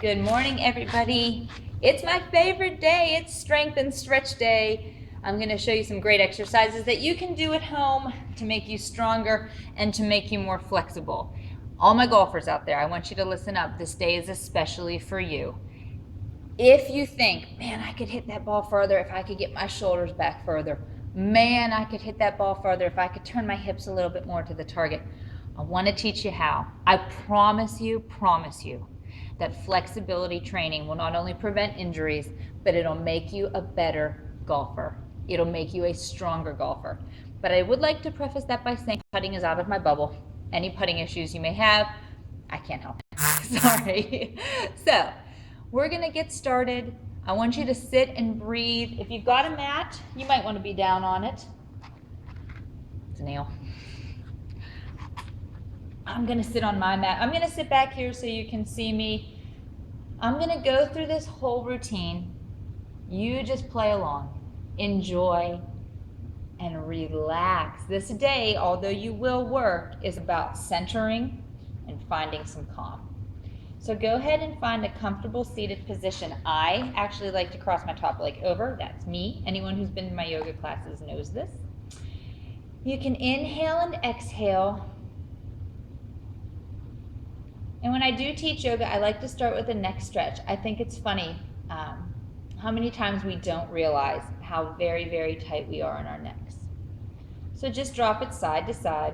Good morning, everybody. It's my favorite day. It's strength and stretch day. I'm going to show you some great exercises that you can do at home to make you stronger and to make you more flexible. All my golfers out there, I want you to listen up. This day is especially for you. If you think, man, I could hit that ball further if I could get my shoulders back further. Man, I could hit that ball further if I could turn my hips a little bit more to the target. I want to teach you how. I promise you that flexibility training will not only prevent injuries, but it'll make you a better golfer. It'll make you a stronger golfer. But I would like to preface that by saying putting is out of my bubble. Any putting issues you may have, I can't help it. Sorry. So, we're going to get started. I want you to sit and breathe. If you've got a mat, you might want to be down on it. It's a nail. I'm going to sit on my mat. I'm going to sit back here so you can see me. I'm going to go through this whole routine. You just play along, enjoy, and relax. This day, although you will work, is about centering and finding some calm. So go ahead and find a comfortable seated position. I actually like to cross my top leg over. That's me. Anyone who's been in my yoga classes knows this. You can inhale and exhale. And when I do teach yoga, I like to start with a neck stretch. I think it's funny how many times we don't realize how very, very tight we are in our necks. So just drop it side to side.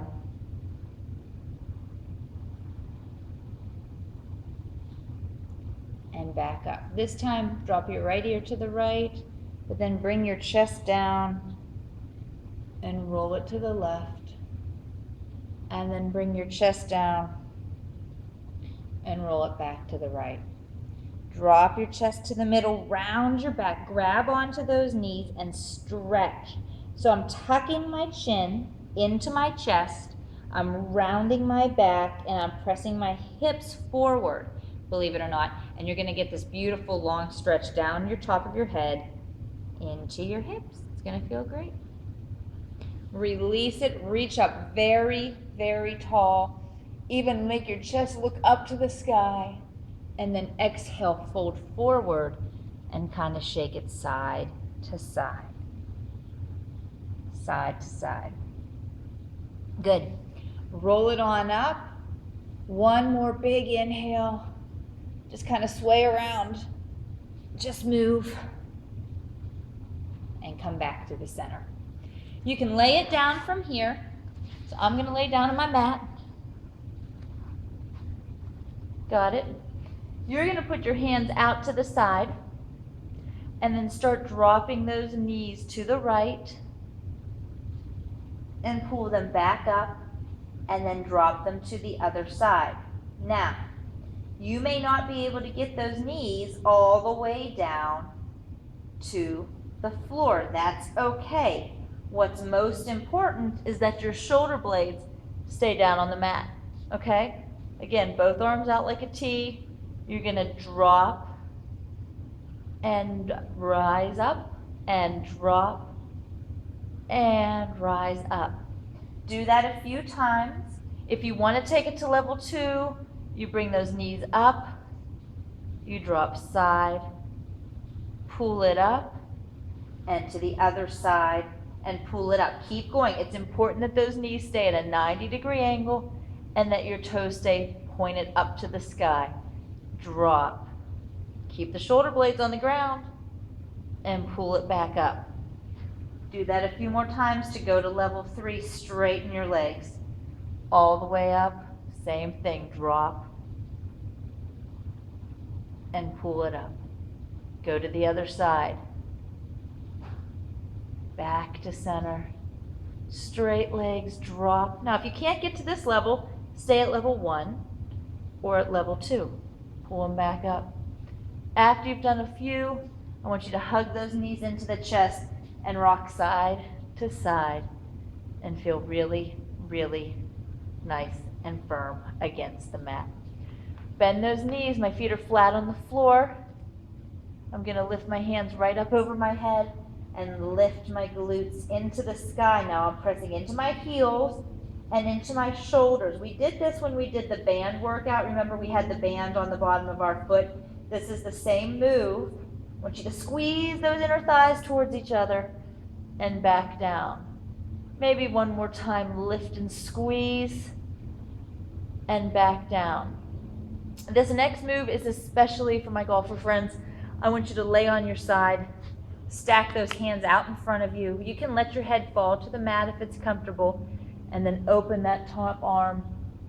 And back up. This time, drop your right ear to the right, but then bring your chest down and roll it to the left. And then bring your chest down and roll it back to the right. Drop your chest to the middle, round your back, grab onto those knees and stretch. So I'm tucking my chin into my chest, I'm rounding my back, and I'm pressing my hips forward, believe it or not, and you're going to get this beautiful long stretch down your top of your head into your hips. It's going to feel great. Release it, reach up very, very tall. Even make your chest look up to the sky. And then exhale, fold forward and kind of shake it side to side. Side to side. Good. Roll it on up. One more big inhale. Just kind of sway around. Just move. And come back to the center. You can lay it down from here. So I'm going to lay down on my mat. Got it? You're going to put your hands out to the side and then start dropping those knees to the right and pull them back up and then drop them to the other side. Now, you may not be able to get those knees all the way down to the floor. That's okay. What's most important is that your shoulder blades stay down on the mat, okay? Again, both arms out like a T. You're going to drop and rise up and drop and rise up. Do that a few times. If you want to take it to level 2, you bring those knees up, you drop side, pull it up, and to the other side, and pull it up. Keep going. It's important that those knees stay at a 90-degree angle and that your toes stay pointed up to the sky. Drop. Keep the shoulder blades on the ground and pull it back up. Do that a few more times to go to level 3. Straighten your legs. All the way up. Same thing. Drop and pull it up. Go to the other side. Back to center. Straight legs. Drop. Now, if you can't get to this level, stay at level 1 or at level 2. Pull them back up. After you've done a few, I want you to hug those knees into the chest and rock side to side and feel really, really nice and firm against the mat. Bend those knees. My feet are flat on the floor. I'm going to lift my hands right up over my head and lift my glutes into the sky. Now I'm pressing into my heels and into my shoulders. We did this when we did the band workout. Remember, we had the band on the bottom of our foot. This is the same move. I want you to squeeze those inner thighs towards each other and back down. Maybe one more time, lift and squeeze and back down. This next move is especially for my golfer friends. I want you to lay on your side, stack those hands out in front of you. You can let your head fall to the mat if it's comfortable, and then open that top arm.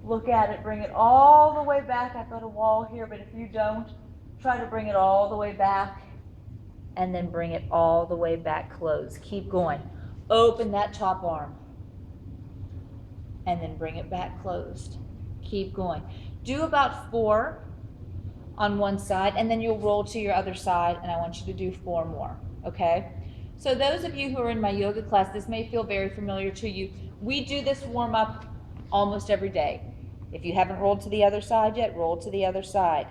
Look at it, bring it all the way back. I've got a wall here, but if you don't, try to bring it all the way back, and then bring it all the way back closed. Keep going. Open that top arm, and then bring it back closed. Keep going. Do about 4 on one side, and then you'll roll to your other side, and I want you to do 4 more, okay? So those of you who are in my yoga class, this may feel very familiar to you. We do this warm-up almost every day. If you haven't rolled to the other side yet, roll to the other side.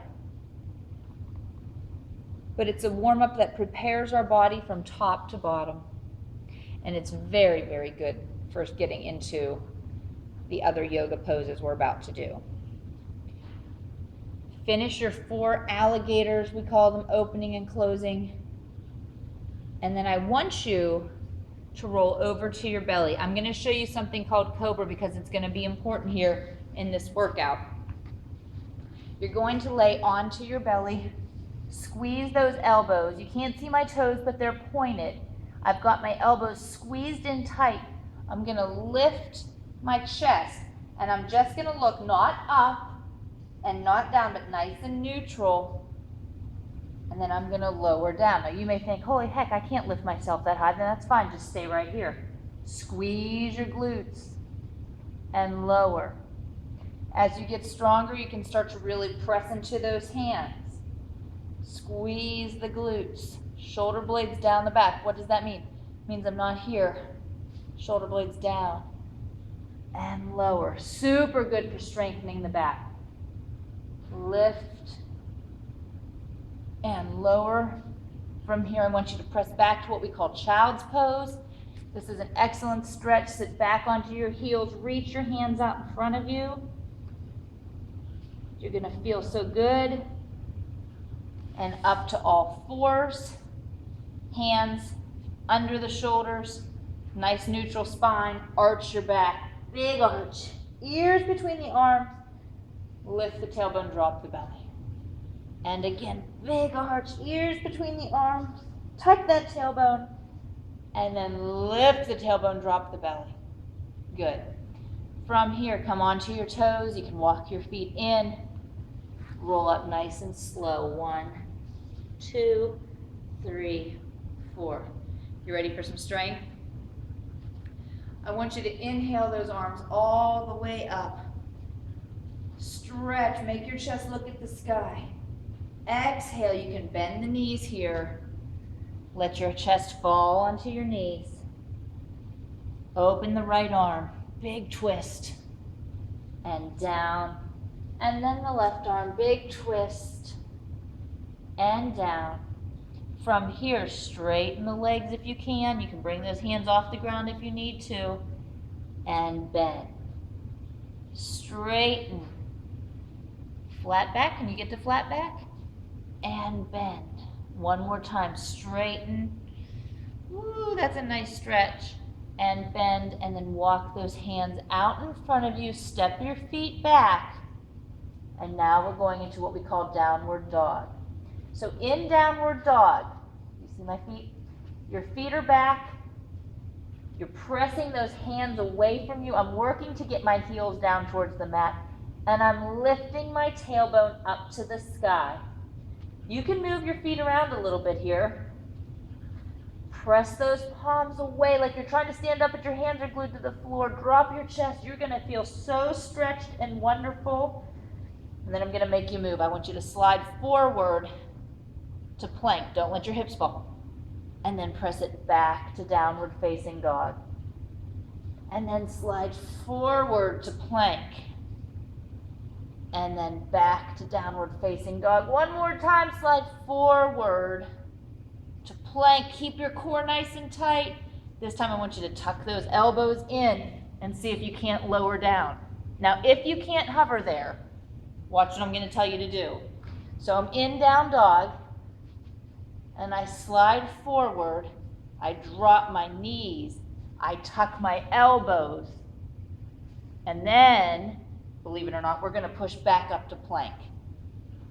But it's a warm-up that prepares our body from top to bottom, and it's very, very good for getting into the other yoga poses we're about to do. Finish your 4 alligators, we call them, opening and closing. And then I want you to roll over to your belly. I'm going to show you something called Cobra because it's going to be important here in this workout. You're going to lay onto your belly, squeeze those elbows. You can't see my toes, but they're pointed. I've got my elbows squeezed in tight. I'm going to lift my chest, and I'm just going to look not up and not down, but nice and neutral. And then I'm going to lower down. Now you may think, holy heck, I can't lift myself that high. Then that's fine. Just stay right here. Squeeze your glutes and lower. As you get stronger, you can start to really press into those hands. Squeeze the glutes. Shoulder blades down the back. What does that mean? It means I'm not here. Shoulder blades down and lower. Super good for strengthening the back. Lift and lower. From here, I want you to press back to what we call child's pose. This is an excellent stretch. Sit back onto your heels. Reach your hands out in front of you. You're going to feel so good. And up to all 4s. Hands under the shoulders. Nice neutral spine. Arch your back. Big arch. Ears between the arms. Lift the tailbone, drop the belly. And again, big arch, ears between the arms. Tuck that tailbone. And then lift the tailbone, drop the belly. Good. From here, come onto your toes. You can walk your feet in. Roll up nice and slow. 1, 2, 3, 4. You ready for some strength? I want you to inhale those arms all the way up. Stretch, make your chest look at the sky. Exhale, you can bend the knees here. Let your chest fall onto your knees. Open the right arm, big twist, and down. And then the left arm, big twist, and down. From here, straighten the legs if you can. You can bring those hands off the ground if you need to. And bend. Straighten. Flat back. Can you get to flat back? And bend. One more time. Straighten. Woo, that's a nice stretch. And bend, and then walk those hands out in front of you. Step your feet back. And now we're going into what we call downward dog. So in downward dog, you see my feet? Your feet are back. You're pressing those hands away from you. I'm working to get my heels down towards the mat. And I'm lifting my tailbone up to the sky. You can move your feet around a little bit here. Press those palms away like you're trying to stand up, but your hands are glued to the floor. Drop your chest. You're going to feel so stretched and wonderful. And then I'm going to make you move. I want you to slide forward to plank. Don't let your hips fall. And then press it back to downward facing dog. And then slide forward to plank. And then back to downward facing dog. One more time, slide forward to plank. Keep your core nice and tight. This time I want you to tuck those elbows in and see if you can't lower down. Now, if you can't hover there, watch what I'm going to tell you to do. So I'm in down dog, and I slide forward. I drop my knees. I tuck my elbows. And then, believe it or not, we're going to push back up to plank.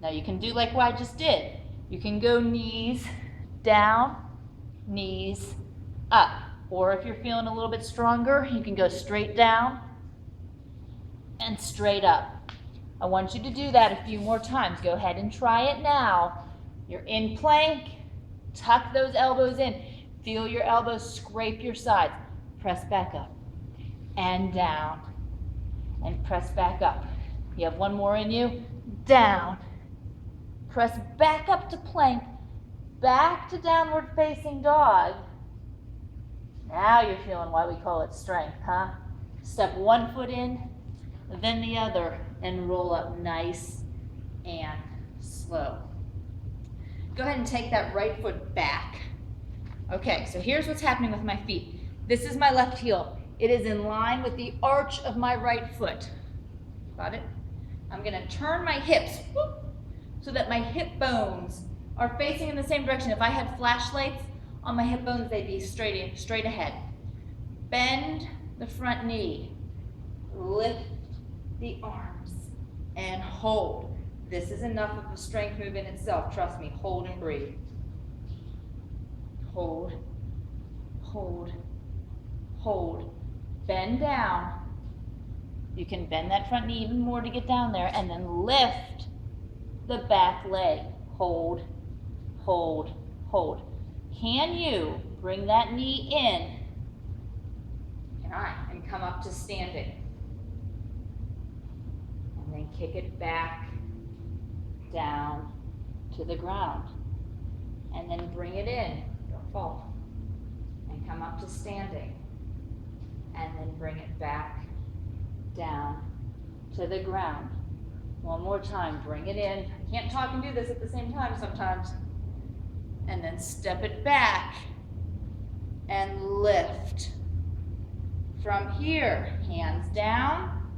Now you can do like what I just did. You can go knees down, knees up. Or if you're feeling a little bit stronger, you can go straight down and straight up. I want you to do that a few more times. Go ahead and try it now. You're in plank. Tuck those elbows in. Feel your elbows scrape your sides. Press back up and down and press back up. You have one more in you. Down. Press back up to plank. Back to downward facing dog. Now you're feeling why we call it strength, huh? Step one foot in, then the other, and roll up nice and slow. Go ahead and take that right foot back. Okay, so here's what's happening with my feet. This is my left heel. It is in line with the arch of my right foot. Got it? I'm gonna turn my hips so that my hip bones are facing in the same direction. If I had flashlights on my hip bones, they'd be straight ahead. Bend the front knee. Lift the arms and hold. This is enough of a strength move in itself. Trust me, hold and breathe. Hold, hold, hold. Bend down. You can bend that front knee even more to get down there, and then lift the back leg. Hold, hold, hold. Can you bring that knee in? Can I? And come up to standing. And then kick it back down to the ground. And then bring it in. Don't fall. And come up to standing. And then bring it back down to the ground. One more time. Bring it in. I can't talk and do this at the same time sometimes. And then step it back and lift. From here, hands down.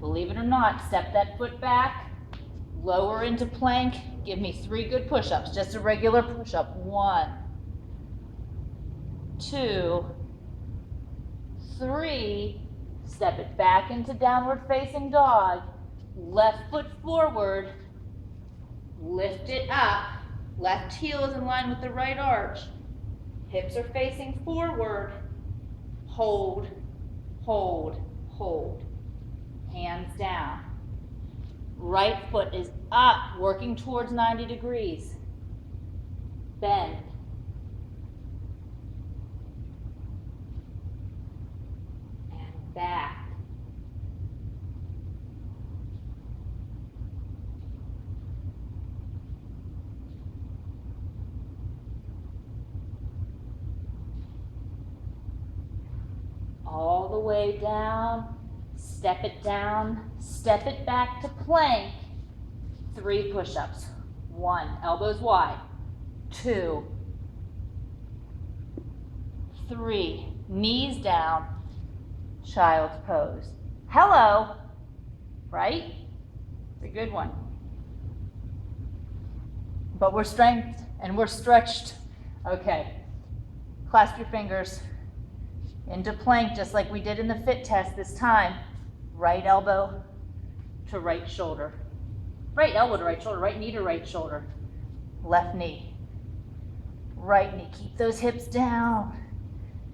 Believe it or not, step that foot back, lower into plank. Give me 3 good push-ups, just a regular push-up. 1, 2, 3. Step it back into downward facing dog. Left foot forward. Lift it up. Left heel is in line with the right arch. Hips are facing forward. Hold, hold, hold. Hands down. Right foot is up, working towards 90 degrees. Bend. And back. All the way down, step it down, step it back to plank. 3 push-ups. 1, elbows wide. 2, 3, knees down, child's pose. Hello, right? It's a good one. But we're strength and we're stretched. Okay, clasp your fingers. Into plank, just like we did in the fit test this time. Right elbow to right shoulder. Right elbow to right shoulder, right knee to right shoulder. Left knee. Right knee. Keep those hips down.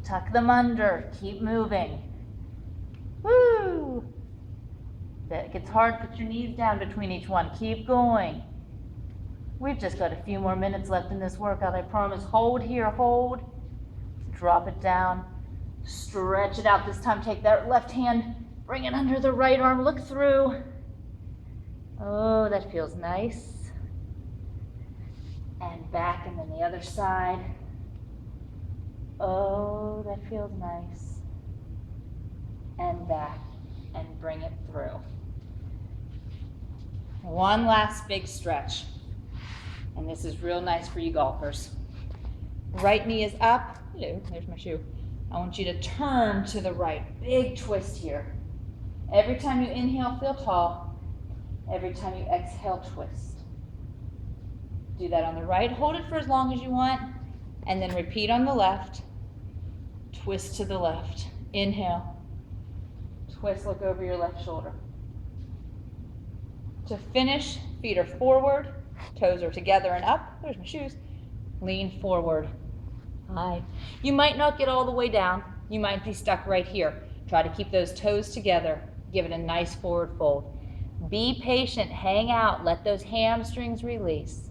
Tuck them under. Keep moving. Woo! That gets hard. Put your knees down between each one. Keep going. We've just got a few more minutes left in this workout, I promise. Hold here, hold. Drop it down. Stretch it out. This time take that left hand, bring it under the right arm, look through. Oh, that feels nice. And back, and then the other side. Oh, that feels nice. And back, and bring it through. One last big stretch. And this is real nice for you golfers. Right knee is up. Hello, there's my shoe. I want you to turn to the right. Big twist here. Every time you inhale, feel tall. Every time you exhale, twist. Do that on the right. Hold it for as long as you want. And then repeat on the left. Twist to the left. Inhale. Twist, look over your left shoulder. To finish, feet are forward, toes are together and up. There's my shoes. Lean forward. High. You might not get all the way down. You might be stuck right here. Try to keep those toes together. Give it a nice forward fold. Be patient, hang out, let those hamstrings release.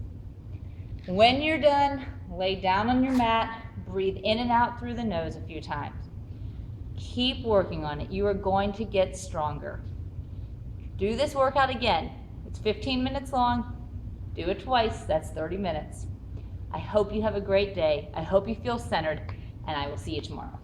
When you're done, lay down on your mat, breathe in and out through the nose a few times. Keep working on it. You are going to get stronger. Do this workout again. It's 15 minutes long. Do it twice, that's 30 minutes. I hope you have a great day. I hope you feel centered, and I will see you tomorrow.